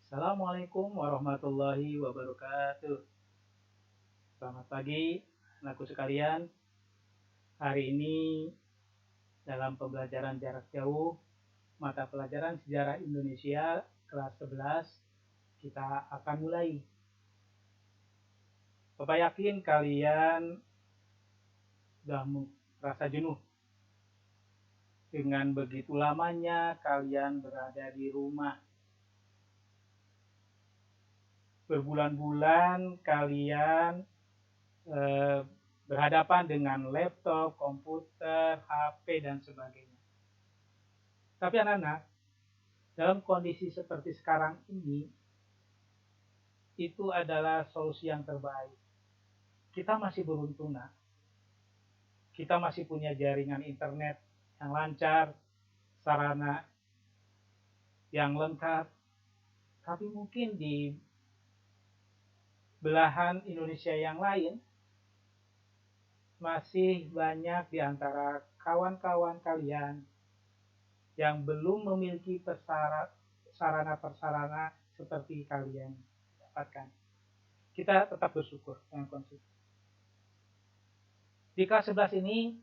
Assalamualaikum warahmatullahi wabarakatuh. Selamat pagi, anakku sekalian. Hari ini dalam pembelajaran jarak jauh, mata pelajaran Sejarah Indonesia kelas 11, kita akan mulai. Bapak yakin kalian sudah merasa jenuh dengan begitu lamanya kalian berada di rumah. Berbulan-bulan kalian berhadapan dengan laptop, komputer, HP, dan sebagainya. Tapi anak-anak, dalam kondisi seperti sekarang ini, itu adalah solusi yang terbaik. Kita masih beruntung, nak. Kita masih punya jaringan internet yang lancar, sarana yang lengkap. Tapi mungkin di belahan Indonesia yang lain, masih banyak di antara kawan-kawan kalian yang belum memiliki sarana-prasarana seperti kalian dapatkan. Kita tetap bersyukur dengan konsisten. Di kelas 11 ini,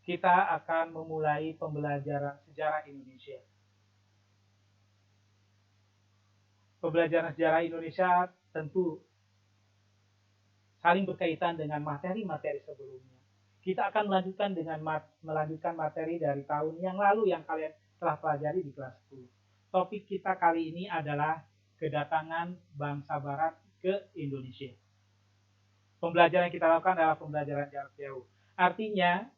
kita akan memulai pembelajaran sejarah Indonesia. Pembelajaran sejarah Indonesia tentu saling berkaitan dengan materi-materi sebelumnya. Kita akan melanjutkan materi dari tahun yang lalu yang kalian telah pelajari di kelas 10. Topik kita kali ini adalah kedatangan bangsa Barat ke Indonesia. Pembelajaran yang kita lakukan adalah pembelajaran jarak jauh. Artinya,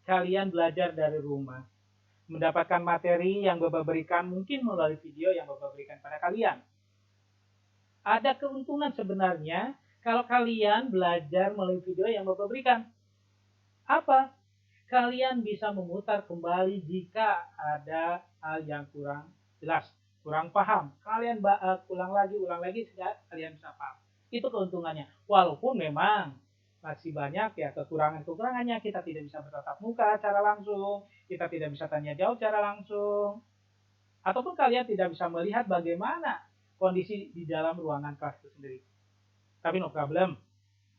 kalian belajar dari rumah, mendapatkan materi yang Bapak berikan mungkin melalui video yang Bapak berikan pada kalian. Ada keuntungan sebenarnya kalau kalian belajar melalui video yang Bapak berikan. Apa? Kalian bisa memutar kembali jika ada hal yang kurang jelas, kurang paham. Kalian ulang lagi sehingga kalian bisa paham. Itu keuntungannya. Walaupun memang masih banyak ya kekurangannya, kita tidak bisa bertatap muka secara langsung, kita tidak bisa tanya jawab secara langsung, ataupun kalian tidak bisa melihat bagaimana kondisi di dalam ruangan kelas itu sendiri. Tapi no problem,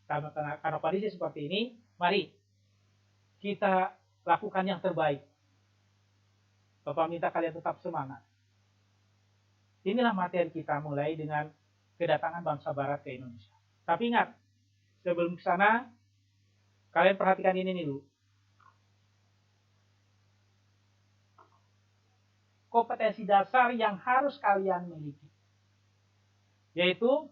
karena kondisi seperti ini, mari kita lakukan yang terbaik. Bapak minta kalian tetap semangat. Inilah materi kita mulai dengan kedatangan bangsa Barat ke Indonesia. Tapi ingat, sebelum ke sana, kalian perhatikan ini dulu. Kompetensi dasar yang harus kalian miliki, yaitu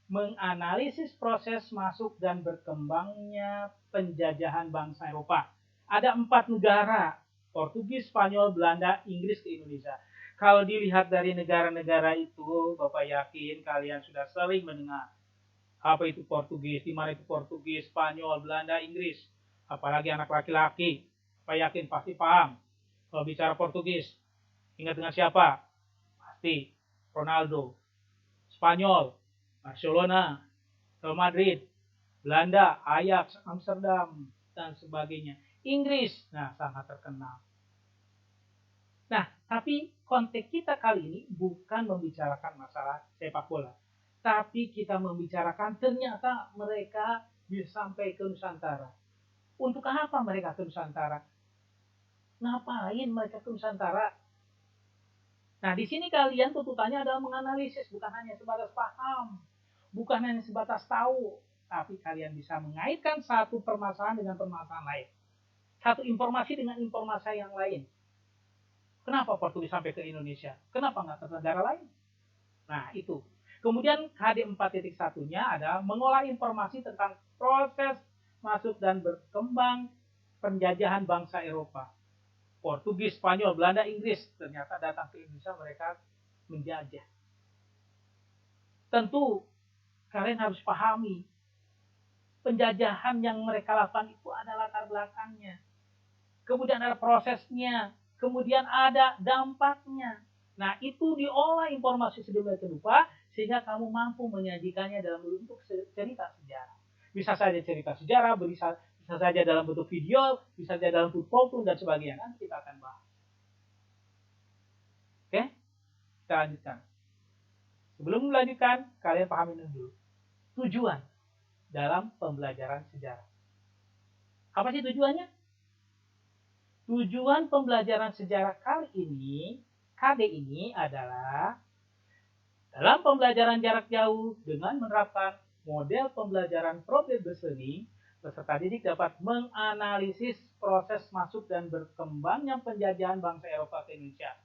menganalisis proses masuk dan berkembangnya penjajahan bangsa Eropa. Ada 4 negara, Portugis, Spanyol, Belanda, Inggris ke Indonesia. Kalau dilihat dari negara-negara itu, Bapak yakin kalian sudah sering mendengar. Apa itu Portugis, di mana itu Portugis, Spanyol, Belanda, Inggris. Apalagi anak laki-laki, Bapak yakin pasti paham. Kalau bicara Portugis, ingat dengan siapa? Pasti Ronaldo. Spanyol, Barcelona, Real Madrid. Belanda, Ajax, Amsterdam, dan sebagainya. Inggris, nah sangat terkenal. Nah, tapi konteks kita kali ini bukan membicarakan masalah sepak bola. Tapi kita membicarakan ternyata mereka bisa sampai ke Nusantara. Untuk apa mereka ke Nusantara? Ngapain mereka ke Nusantara? Nah, di sini kalian tuntutannya adalah menganalisis, bukan hanya sebatas paham, bukan hanya sebatas tahu, tapi kalian bisa mengaitkan satu permasalahan dengan permasalahan lain. Satu informasi dengan informasi yang lain. Kenapa Portugis sampai ke Indonesia? Kenapa nggak ke negara lain? Nah, itu. Kemudian HD 4.1-nya adalah mengolah informasi tentang proses masuk dan berkembang penjajahan bangsa Eropa. Portugis, Spanyol, Belanda, Inggris ternyata datang ke Indonesia, mereka menjajah. Tentu kalian harus pahami penjajahan yang mereka lakukan itu ada latar belakangnya. Kemudian ada prosesnya, kemudian ada dampaknya. Nah, itu diolah informasi sedemikian rupa sehingga kamu mampu menyajikannya dalam bentuk cerita sejarah. Bisa saja cerita sejarah, bisa saja dalam bentuk video, bisa saja dalam bentuk foto dan sebagainya. Nanti kita akan bahas. Oke? Kita lanjutkan. Sebelum melanjutkan, kalian pahami dulu tujuan dalam pembelajaran sejarah. Apa sih tujuannya? Tujuan pembelajaran sejarah kali ini, KD ini adalah dalam pembelajaran jarak jauh dengan menerapkan model pembelajaran problem-based learning, peserta didik dapat menganalisis proses masuk dan berkembangnya penjajahan bangsa Eropa ke Indonesia.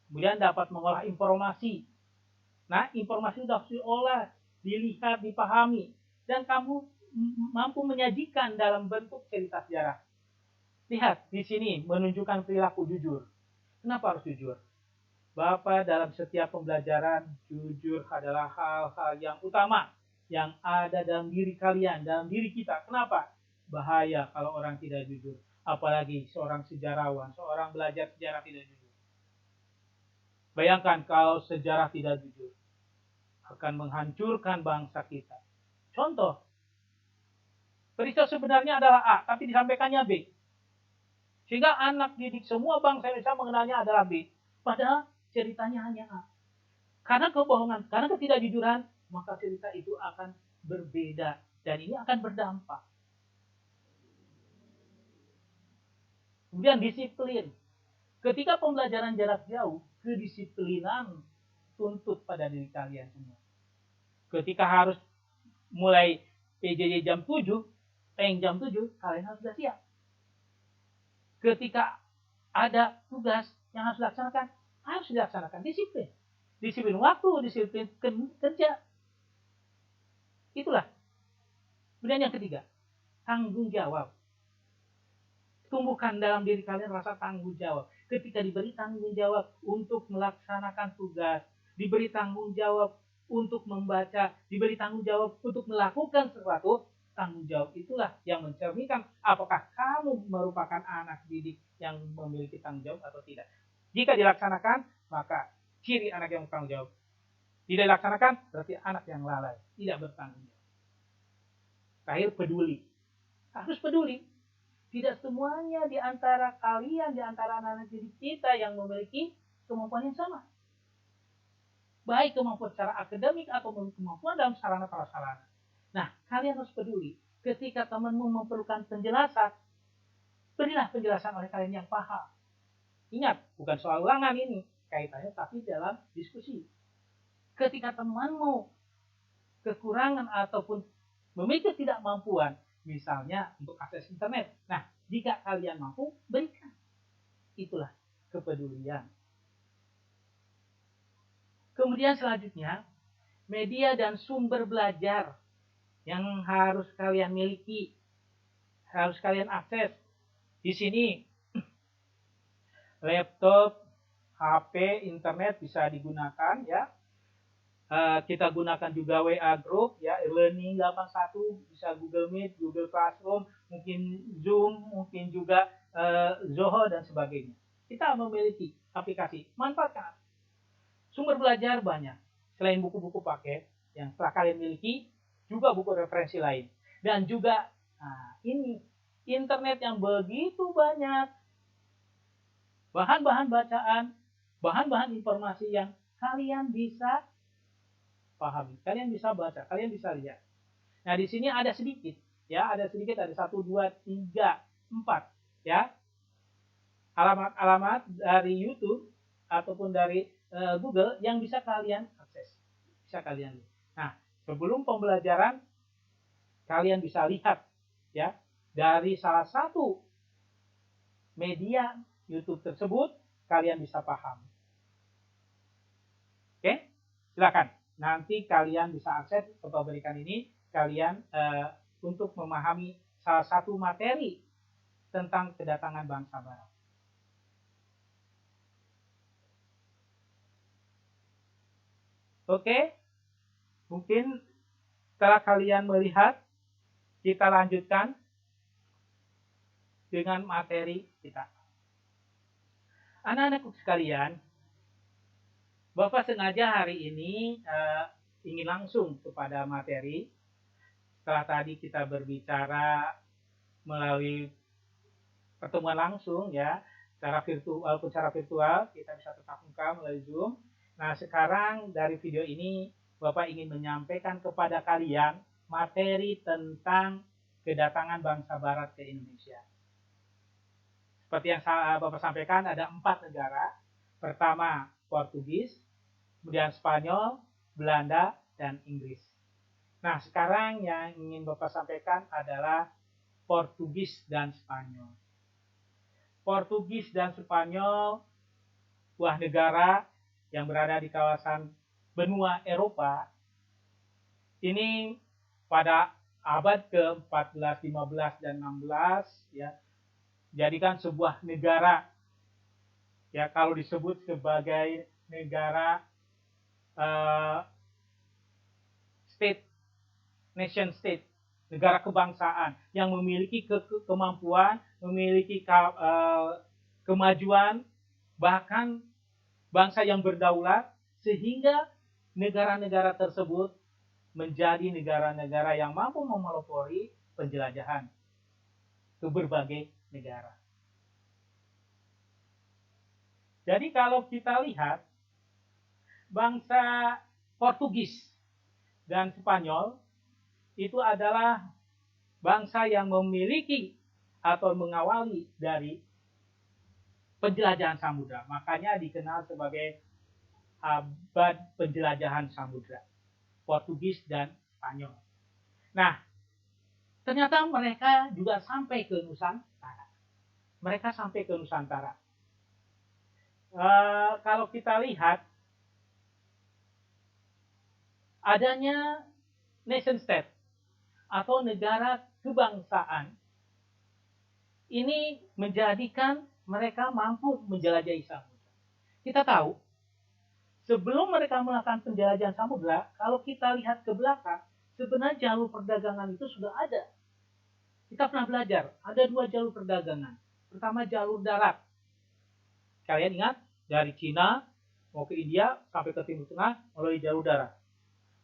Kemudian dapat mengolah informasi. Nah, informasi sudah diolah, dilihat, dipahami, dan kamu mampu menyajikan dalam bentuk cerita sejarah. Lihat, di sini menunjukkan perilaku jujur. Kenapa harus jujur? Bapak dalam setiap pembelajaran, jujur adalah hal-hal yang utama yang ada dalam diri kalian, dalam diri kita. Kenapa? Bahaya kalau orang tidak jujur. Apalagi seorang sejarawan, seorang belajar sejarah tidak jujur. Bayangkan kalau sejarah tidak jujur, akan menghancurkan bangsa kita. Contoh, peristiwa sebenarnya adalah A, tapi disampaikannya B. Sehingga anak didik semua bangsa Indonesia mengenalnya adalah B. Padahal ceritanya hanya A. Karena kebohongan, karena ketidakjujuran, maka cerita itu akan berbeda. Dan ini akan berdampak. Kemudian disiplin. Ketika pembelajaran jarak jauh, kedisiplinan tuntut pada diri kalian semua. Ketika harus mulai PJJ jam 7, jam 7, kalian harus sudah siap. Ketika ada tugas yang harus dilaksanakan, harus dilaksanakan. Disiplin. Disiplin waktu, disiplin kerja. Itulah. Kemudian yang ketiga, tanggung jawab. Tumbuhkan dalam diri kalian rasa tanggung jawab. Ketika diberi tanggung jawab untuk melaksanakan tugas, diberi tanggung jawab untuk membaca, diberi tanggung jawab untuk melakukan sesuatu, tanggung jawab itulah yang mencerminkan apakah kamu merupakan anak didik yang memiliki tanggung jawab atau tidak. Jika dilaksanakan, maka ciri anak yang bertanggung jawab. Tidak dilaksanakan, berarti anak yang lalai, tidak bertanggung jawab. Terakhir, peduli. Harus peduli. Tidak semuanya di antara kalian, di antara anak-anak didik kita yang memiliki kemampuan yang sama. Baik kemampuan secara akademik atau kemampuan dalam sarana prasarana. Nah, kalian harus peduli. Ketika temanmu memerlukan penjelasan, berilah penjelasan oleh kalian yang paham. Ingat, bukan soal ulangan ini, kaitannya tapi dalam diskusi. Ketika temanmu kekurangan ataupun memiliki ketidakmampuan, misalnya untuk akses internet. Nah, jika kalian mampu, berikan. Itulah kepedulian. Kemudian selanjutnya, media dan sumber belajar yang harus kalian miliki, harus kalian akses. Di sini, laptop, HP, internet bisa digunakan ya. Kita gunakan juga WA Group ya, e-learning 81, bisa Google Meet, Google Classroom, mungkin Zoom, mungkin juga Zoho dan sebagainya. Kita memiliki aplikasi, manfaatkan. Sumber belajar banyak. Selain buku-buku paket yang telah kalian miliki, juga buku referensi lain. Dan juga ini internet yang begitu banyak, bahan-bahan bacaan, bahan-bahan informasi yang kalian bisa pahami, kalian bisa baca, kalian bisa lihat. Nah, di sini ada sedikit, ya, ada 1, 2, 3, 4, ya, alamat-alamat dari YouTube ataupun dari Google yang bisa kalian akses, bisa kalian lihat. Nah, sebelum pembelajaran, kalian bisa lihat, ya, dari salah satu media YouTube tersebut, kalian bisa paham. Oke, silakan. Nanti kalian bisa akses atau berikan ini kalian untuk memahami salah satu materi tentang kedatangan bangsa barat. Oke, mungkin setelah kalian melihat, kita lanjutkan dengan materi kita. Anak-anakku sekalian, Bapak sengaja hari ini ingin langsung kepada materi. Setelah tadi kita berbicara melalui pertemuan langsung ya, secara virtual kita bisa tetap muka melalui Zoom. Nah, sekarang dari video ini Bapak ingin menyampaikan kepada kalian materi tentang kedatangan bangsa Barat ke Indonesia. Seperti yang Bapak sampaikan, ada 4 negara. Pertama, Portugis, kemudian Spanyol, Belanda, dan Inggris. Nah, sekarang yang ingin Bapak sampaikan adalah Portugis dan Spanyol. Portugis dan Spanyol, buah negara yang berada di kawasan benua Eropa, ini pada abad ke-14, 15, dan 16 ya, jadikan sebuah negara ya, kalau disebut sebagai negara state, nation state, negara kebangsaan yang memiliki kemampuan, memiliki kemajuan, bahkan bangsa yang berdaulat, sehingga negara-negara tersebut menjadi negara-negara yang mampu memelopori penjelajahan ke berbagai negara. Jadi kalau kita lihat, bangsa Portugis dan Spanyol itu adalah bangsa yang memiliki atau mengawali dari penjelajahan samudra. Makanya dikenal sebagai abad penjelajahan samudra, Portugis dan Spanyol. Nah, ternyata mereka juga sampai ke Nusantara. Mereka sampai ke Nusantara. Kalau kita lihat, adanya nation state atau negara kebangsaan ini menjadikan mereka mampu menjelajahi samudra. Kita tahu, sebelum mereka melakukan penjelajahan samudra, kalau kita lihat ke belakang, sebenarnya jalur perdagangan itu sudah ada. Kita pernah belajar, ada 2 jalur perdagangan. Pertama, jalur darat. Kalian ingat, dari Cina mau ke India sampai ke Timur Tengah melalui jalur darat.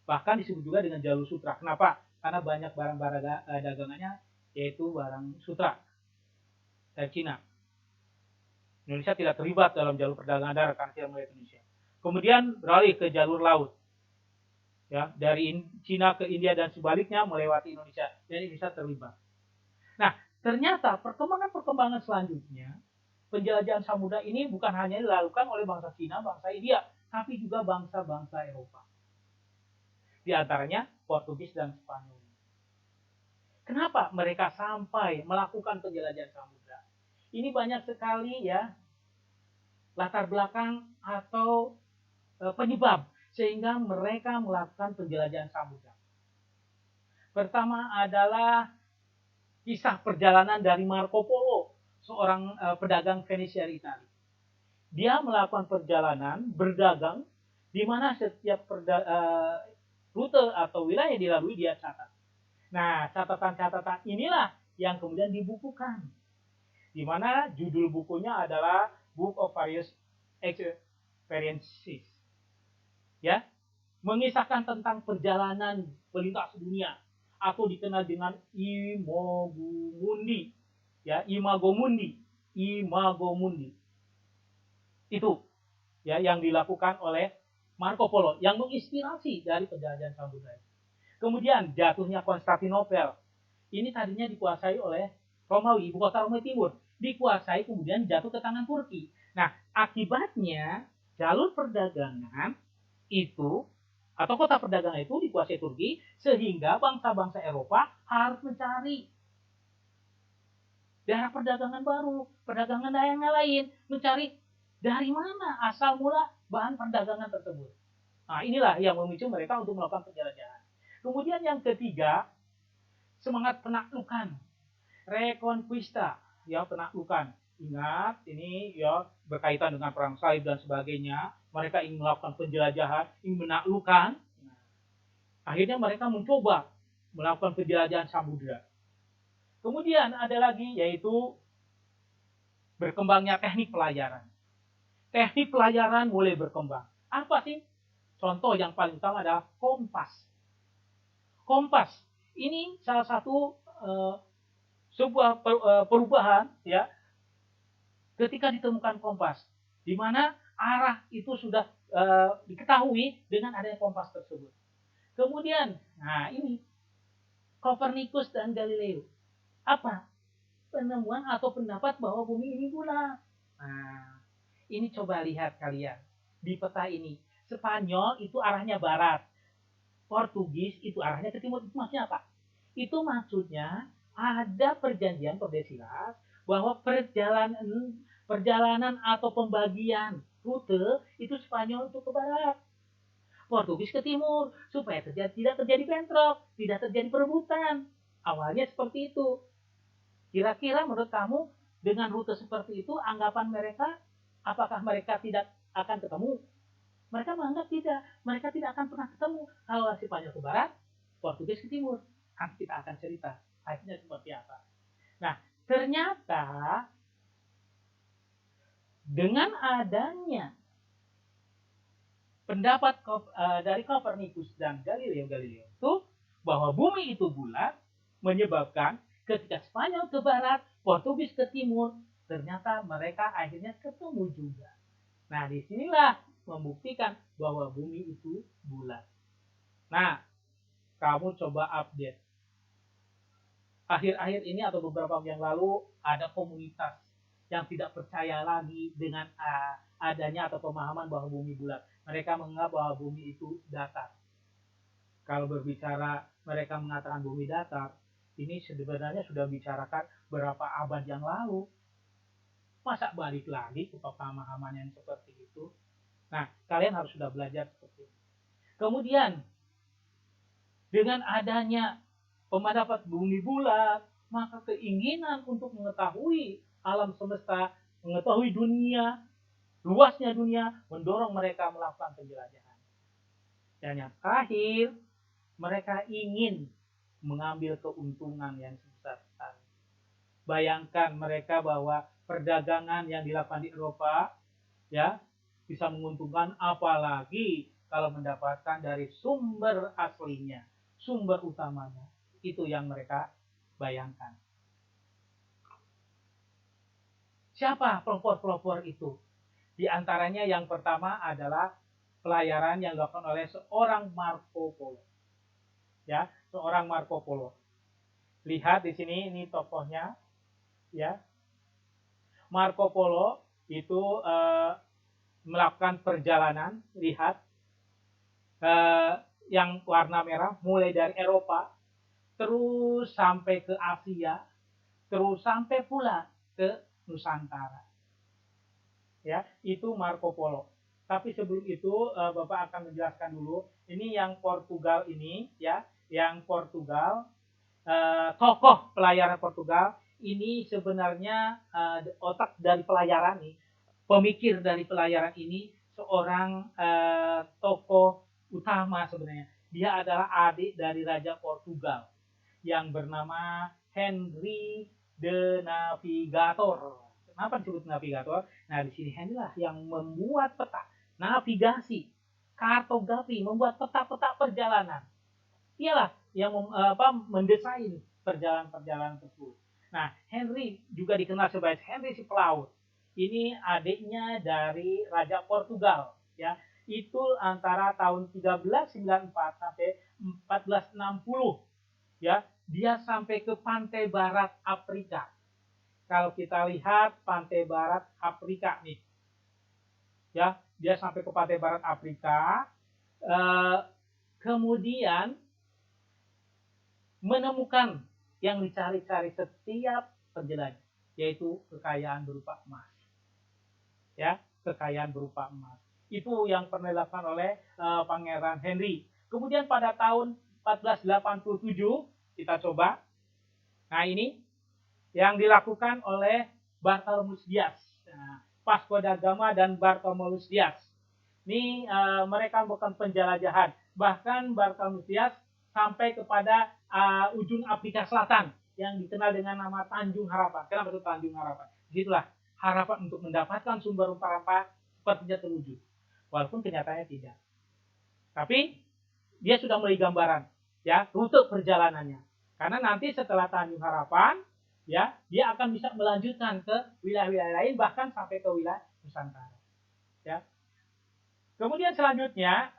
Bahkan disebut juga dengan jalur sutra. Kenapa? Karena banyak barang-barang dagangannya yaitu barang sutra dari Cina. Indonesia tidak terlibat dalam jalur perdagangan darat karena tidak melihat Indonesia. Kemudian beralih ke jalur laut. Ya, dari Cina ke India dan sebaliknya melewati Indonesia. Dan Indonesia terlibat. Nah, ternyata perkembangan selanjutnya, penjelajahan samudra ini bukan hanya dilakukan oleh bangsa Cina, bangsa India, tapi juga bangsa-bangsa Eropa. Di antaranya Portugis dan Spanyol. Kenapa mereka sampai melakukan penjelajahan samudra? Ini banyak sekali ya latar belakang atau penyebab sehingga mereka melakukan penjelajahan samudra. Pertama adalah kisah perjalanan dari Marco Polo, seorang pedagang Venesia di Italia. Dia melakukan perjalanan berdagang di mana setiap rute atau wilayah yang dilalui dia catat. Nah, catatan-catatan inilah yang kemudian dibukukan. Di mana judul bukunya adalah Book of Various Experiences. Ya, mengisahkan tentang perjalanan pelintas dunia atau dikenal dengan Imago Mundi. Ya, Imago Mundi. Itu ya yang dilakukan oleh Marco Polo yang menginspirasi dari penjelajahan samudra. Kemudian jatuhnya Konstantinopel. Ini tadinya dikuasai oleh Romawi, ibu kota Romawi Timur. Dikuasai kemudian jatuh ke tangan Turki. Nah, akibatnya jalur perdagangan itu atau kota perdagangan itu dikuasai Turki sehingga bangsa-bangsa Eropa harus mencari daerah perdagangan baru, perdagangan daerah lain, mencari dari mana asal mula bahan perdagangan tersebut. Nah, inilah yang memicu mereka untuk melakukan penjelajahan. Kemudian yang ketiga, semangat penaklukan, reconquista, ya penaklukan. Ingat, ini ya berkaitan dengan perang salib dan sebagainya. Mereka ingin melakukan penjelajahan, ingin menaklukkan. Nah, akhirnya mereka mencoba melakukan penjelajahan samudra. Kemudian ada lagi yaitu berkembangnya teknik pelayaran. Teknik pelayaran mulai berkembang. Apa sih? Contoh yang paling utama adalah kompas. Kompas ini salah satu sebuah perubahan ya ketika ditemukan kompas, di mana arah itu sudah diketahui dengan adanya kompas tersebut. Kemudian, nah ini Kopernikus dan Galileo. Apa? Penemuan atau pendapat bahwa bumi ini bulat. Nah, ini coba lihat kalian di peta ini. Spanyol itu arahnya barat, Portugis itu arahnya ke timur. Itu maksudnya apa? Itu maksudnya ada perjanjian Tordesillas bahwa perjalanan atau pembagian rute itu Spanyol itu ke barat, Portugis ke timur, supaya tidak terjadi bentrok, tidak terjadi perebutan. Awalnya seperti itu. Kira-kira menurut kamu dengan rute seperti itu, anggapan mereka, apakah mereka tidak akan ketemu? Mereka menganggap tidak. Mereka tidak akan pernah ketemu. Kalau si Spanyol ke barat, Portugis ke timur. Nanti kita akan cerita akhirnya seperti apa. Nah, ternyata dengan adanya pendapat dari Kopernikus dan Galileo itu bahwa bumi itu bulat, menyebabkan ketika Spanyol ke barat, Portugis ke timur, ternyata mereka akhirnya ketemu juga. Nah, disinilah membuktikan bahwa bumi itu bulat. Nah, kamu coba update. Akhir-akhir ini atau beberapa waktu yang lalu ada komunitas yang tidak percaya lagi dengan adanya atau pemahaman bahwa bumi bulat. Mereka menganggap bahwa bumi itu datar. Kalau berbicara mereka mengatakan bumi datar, ini sebenarnya sudah bicarakan berapa abad yang lalu. Masa balik lagi ke pemahaman yang seperti itu? Nah, kalian harus sudah belajar seperti itu. Kemudian, dengan adanya pendapat bumi bulat, maka keinginan untuk mengetahui alam semesta, mengetahui dunia, luasnya dunia, mendorong mereka melakukan penjelajahan. Dan yang terakhir, mereka ingin mengambil keuntungan yang sebesar-besar. Bayangkan mereka bahwa perdagangan yang dilakukan di Eropa, ya, bisa menguntungkan, apalagi kalau mendapatkan dari sumber aslinya, sumber utamanya. Itu yang mereka bayangkan. Siapa pelopor-pelopor itu? Di antaranya yang pertama adalah pelayaran yang dilakukan oleh seorang Marco Polo. Ya, seorang Marco Polo. Lihat di sini, ini tokohnya, ya. Marco Polo itu melakukan perjalanan, lihat, yang warna merah, mulai dari Eropa, terus sampai ke Asia, terus sampai pula ke Nusantara. Ya, itu Marco Polo. Tapi sebelum itu Bapak akan menjelaskan dulu. Ini yang Portugal ini, ya, yang Portugal, tokoh pelayaran Portugal ini sebenarnya otak dari pelayaran nih, pemikir dari pelayaran ini seorang tokoh utama sebenarnya. Dia adalah adik dari Raja Portugal yang bernama Henry the Navigator. Kenapa disebut navigator? Nah, di sini Henry lah yang membuat peta, navigasi, kartografi, membuat peta-peta perjalanan. Iyalah yang mendesain perjalanan-perjalanan tersebut. Nah, Henry juga dikenal sebagai Henry si Pelaut. Ini adiknya dari Raja Portugal, ya. Itu antara tahun 1394 sampai 1460, ya. Dia sampai ke pantai barat Afrika. Kalau kita lihat pantai barat Afrika nih, ya, dia sampai ke pantai barat Afrika, kemudian menemukan yang dicari-cari setiap penjelajah, yaitu kekayaan berupa emas, ya, kekayaan berupa emas. Itu yang pernah dilakukan oleh Pangeran Henry. Kemudian pada tahun 1487 kita coba, nah ini yang dilakukan oleh Bartholomew Dias, Vasco da Gama dan Bartholomew Dias. Ini mereka melakukan penjelajahan. Bahkan Bartholomew Dias sampai kepada ujung Afrika Selatan yang dikenal dengan nama Tanjung Harapan. Kenapa itu Tanjung Harapan? Disitulah harapan untuk mendapatkan sumber rempah-rempah sepertinya terwujud. Walaupun kenyataannya tidak. Tapi dia sudah mulai gambaran, ya, rute perjalanannya. Karena nanti setelah Tanjung Harapan, ya, dia akan bisa melanjutkan ke wilayah-wilayah lain, bahkan sampai ke wilayah Nusantara. Ya. Kemudian selanjutnya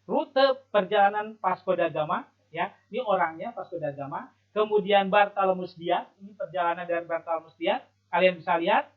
rute perjalanan Vasco da Gama, ya, ini orangnya Vasco da Gama. Kemudian Bartholomeus Dias, ini perjalanan dari Bartholomeus Dias, kalian bisa lihat